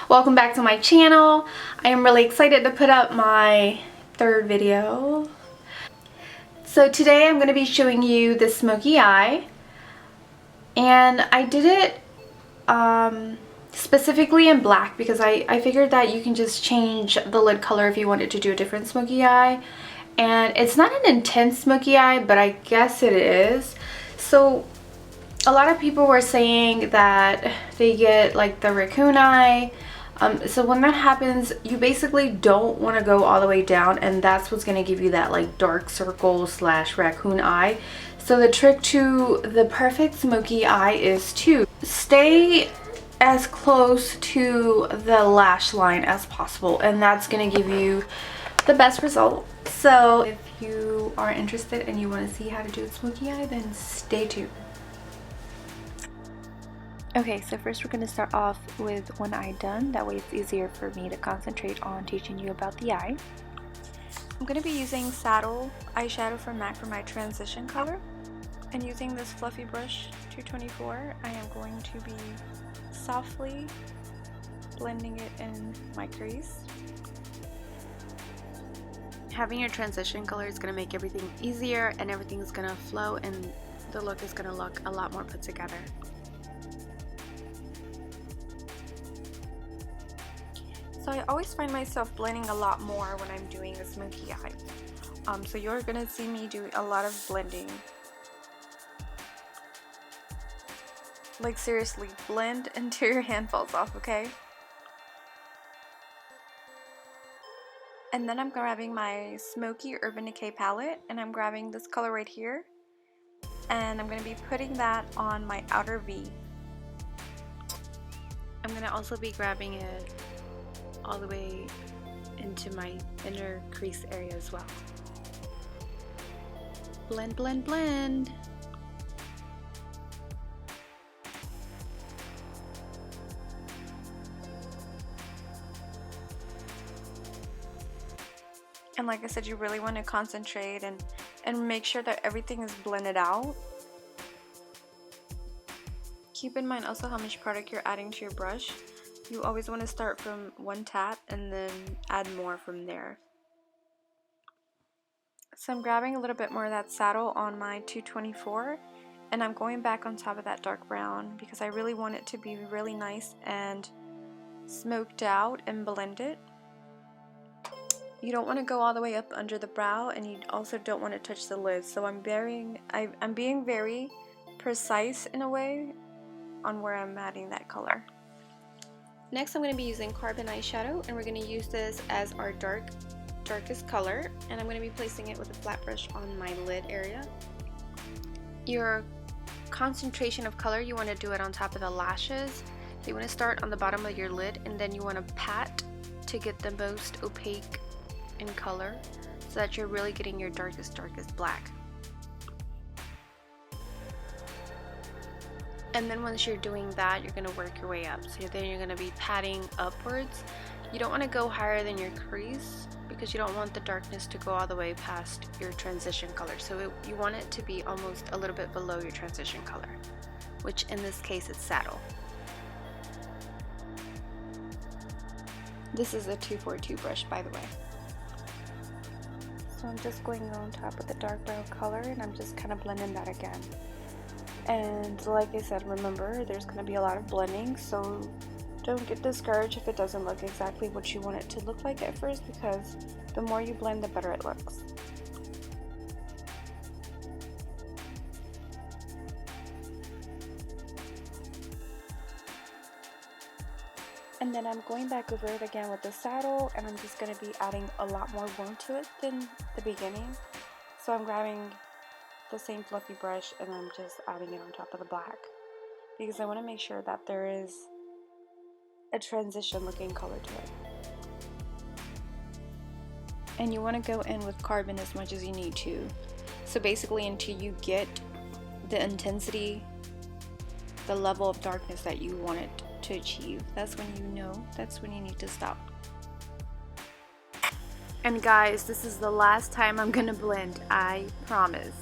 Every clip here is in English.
Welcome back to my channel. I am really excited to put up my third video. So today I'm going to be showing you the smoky eye, and I did it specifically in black because I figured that you can just change the lid color if you wanted to do a different smoky eye. And it's not an intense smoky eye, but I guess it is. So a lot of people were saying that they get like the raccoon eye. So when that happens, you basically don't want to go all the way down, and that's what's going to give you that like dark circle / raccoon eye. So the trick to the perfect smoky eye is to stay as close to the lash line as possible, and that's going to give you the best result. So if you are interested and you want to see how to do a smoky eye, then stay tuned. Okay, so first we're going to start off with one eye done. That way it's easier for me to concentrate on teaching you about the eye. I'm going to be using Saddle eyeshadow from MAC for my transition color. And using this fluffy brush 224, I am going to be softly blending it in my crease. Having your transition color is going to make everything easier, and everything's going to flow, and the look is going to look a lot more put together. So I always find myself blending a lot more when I'm doing a smoky eye. So you're going to see me do a lot of blending. Like seriously, blend until your hand falls off, okay? And then I'm grabbing my Smoky Urban Decay palette, and I'm grabbing this color right here. And I'm going to be putting that on my outer V. I'm going to also be grabbing it all the way into my inner crease area as well. Blend, blend, blend. And like I said, you really want to concentrate and make sure that everything is blended out. Keep in mind also how much product you're adding to your brush. You always want to start from one tap and then add more from there. So I'm grabbing a little bit more of that Saddle on my 224, and I'm going back on top of that dark brown because I really want it to be really nice and smoked out and blended. You don't want to go all the way up under the brow, and you also don't want to touch the lid. So I'm being very precise in a way on where I'm adding that color. Next I'm going to be using Carbon eyeshadow, and we're going to use this as our darkest color, and I'm going to be placing it with a flat brush on my lid area. Your concentration of color, you want to do it on top of the lashes. So you want to start on the bottom of your lid, and then you want to pat to get the most opaque in color so that you're really getting your darkest black. And then once you're doing that, you're going to work your way up. So then you're going to be patting upwards. You don't want to go higher than your crease because you don't want the darkness to go all the way past your transition color. So you want it to be almost a little bit below your transition color, which in this case is Saddle. This is a 242 brush, by the way. So I'm just going on top of the dark brown color, and I'm just kind of blending that again. And like I said, remember, there's going to be a lot of blending, so don't get discouraged if it doesn't look exactly what you want it to look like at first, because the more you blend, the better it looks. And then I'm going back over it again with the Saddle, and I'm just going to be adding a lot more warmth to it than the beginning. So I'm grabbing the same fluffy brush, and I'm just adding it on top of the black because I want to make sure that there is a transition looking color to it. And you want to go in with Carbon as much as you need to. So basically until you get the intensity, the level of darkness that you want it to achieve. That's when you know, that's when you need to stop. And guys, this is the last time I'm gonna blend, I promise.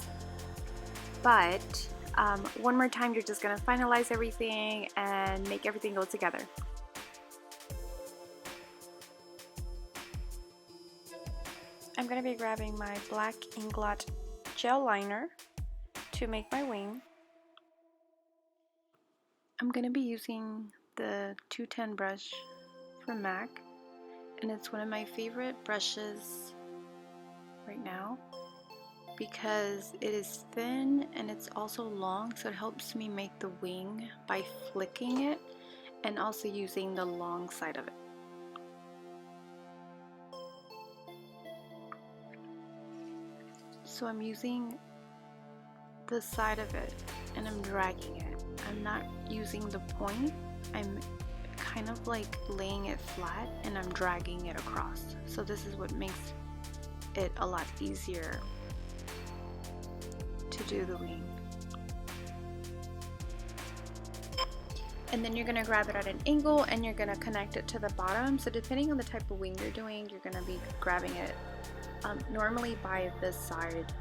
But one more time, you're just gonna finalize everything and make everything go together. I'm going to be grabbing my black Inglot Gel Liner to make my wing. I'm going to be using the 210 brush from MAC, and it's one of my favorite brushes right now because it is thin and it's also long, so it helps me make the wing by flicking it and also using the long side of it. So I'm using the side of it and I'm dragging it. I'm not using the point, I'm kind of like laying it flat and I'm dragging it across. So this is what makes it a lot easier to do the wing. And then you're going to grab it at an angle and you're going to connect it to the bottom. So depending on the type of wing you're doing, you're going to be grabbing it normally by this side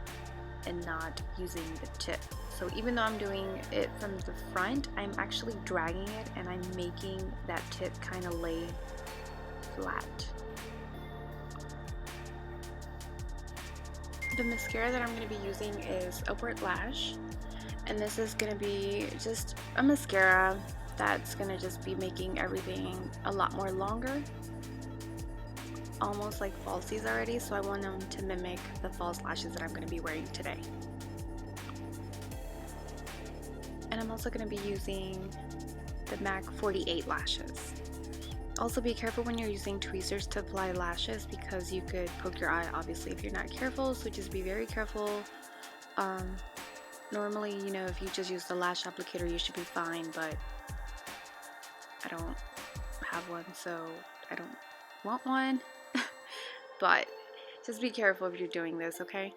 and not using the tip. So even though I'm doing it from the front, I'm actually dragging it and I'm making that tip kind of lay flat. The mascara that I'm going to be using is Upward Lash, and this is going to be just a mascara that's going to just be making everything a lot more longer, almost like falsies already, so I want them to mimic the false lashes that I'm going to be wearing today. And I'm also going to be using the MAC 48 lashes. Also be careful when you're using tweezers to apply lashes because you could poke your eye obviously if you're not careful, so just be very careful. Normally, you know, if you just use the lash applicator you should be fine, but I don't have one, so I don't want one. But just be careful if you're doing this, okay?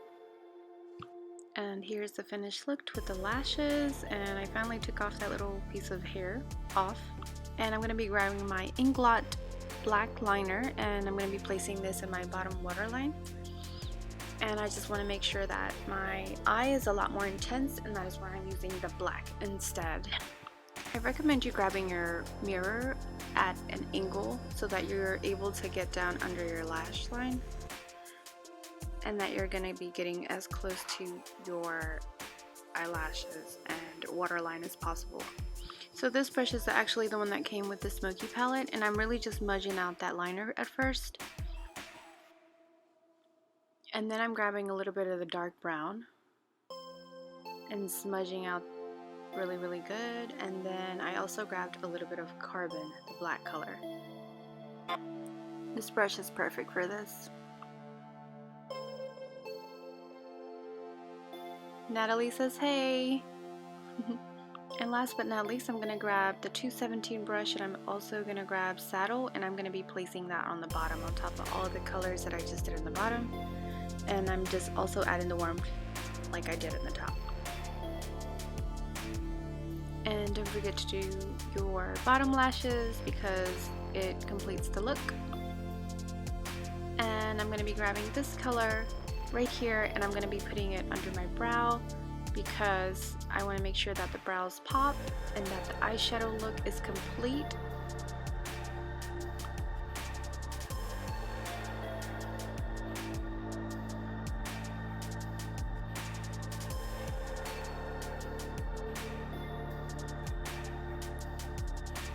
And here's the finished look with the lashes, and I finally took off that little piece of hair off. And I'm going to be grabbing my Inglot black liner and I'm going to be placing this in my bottom waterline. And I just want to make sure that my eye is a lot more intense, and that is why I'm using the black instead. I recommend you grabbing your mirror at an angle so that you're able to get down under your lash line and that you're going to be getting as close to your eyelashes and waterline as possible. So this brush is actually the one that came with the Smokey palette, and I'm really just smudging out that liner at first. And then I'm grabbing a little bit of the dark brown and smudging out really good. And then I also grabbed a little bit of Carbon, the black color. This brush is perfect for this. Natalie says hey. And last but not least, I'm going to grab the 217 brush, and I'm also going to grab Saddle, and I'm going to be placing that on the bottom on top of all the colors that I just did in the bottom. And I'm just also adding the warmth like I did in the top. And don't forget to do your bottom lashes because it completes the look. And I'm going to be grabbing this color right here, and I'm going to be putting it under my brow because I want to make sure that the brows pop and that the eyeshadow look is complete.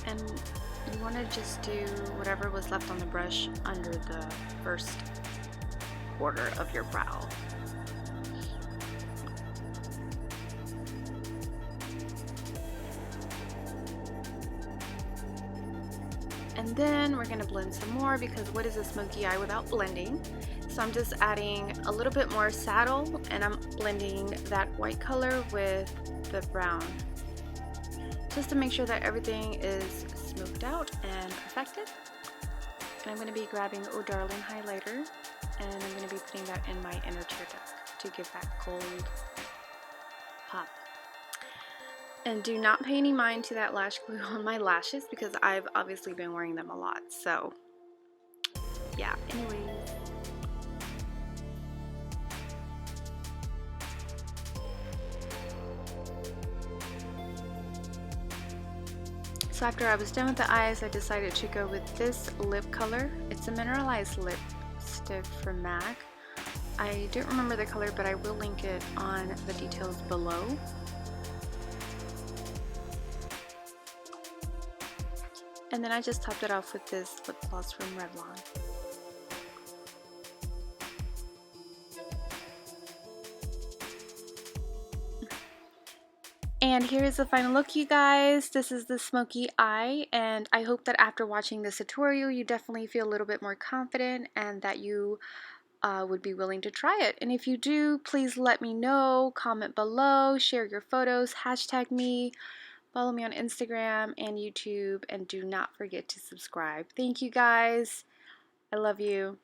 And you want to just do whatever was left on the brush under the first border of your brow. And then we're going to blend some more because what is a smoky eye without blending? So I'm just adding a little bit more Saddle, and I'm blending that white color with the brown just to make sure that everything is smoked out and perfected. And I'm going to be grabbing Oh Darling highlighter, and I'm going to be putting that in my inner tear duct to give that gold pop. And do not pay any mind to that lash glue on my lashes because I've obviously been wearing them a lot. So yeah, anyways. So after I was done with the eyes, I decided to go with this lip color. It's a mineralized lipstick from MAC. I don't remember the color, but I will link it on the details below. And then I just topped it off with this lip gloss from Revlon. And here is the final look, you guys. This is the smoky eye, and I hope that after watching this tutorial you definitely feel a little bit more confident and that you would be willing to try it. And if you do, please let me know, comment below, share your photos, hashtag me, follow me on Instagram and YouTube, and do not forget to subscribe. Thank you guys. I love you.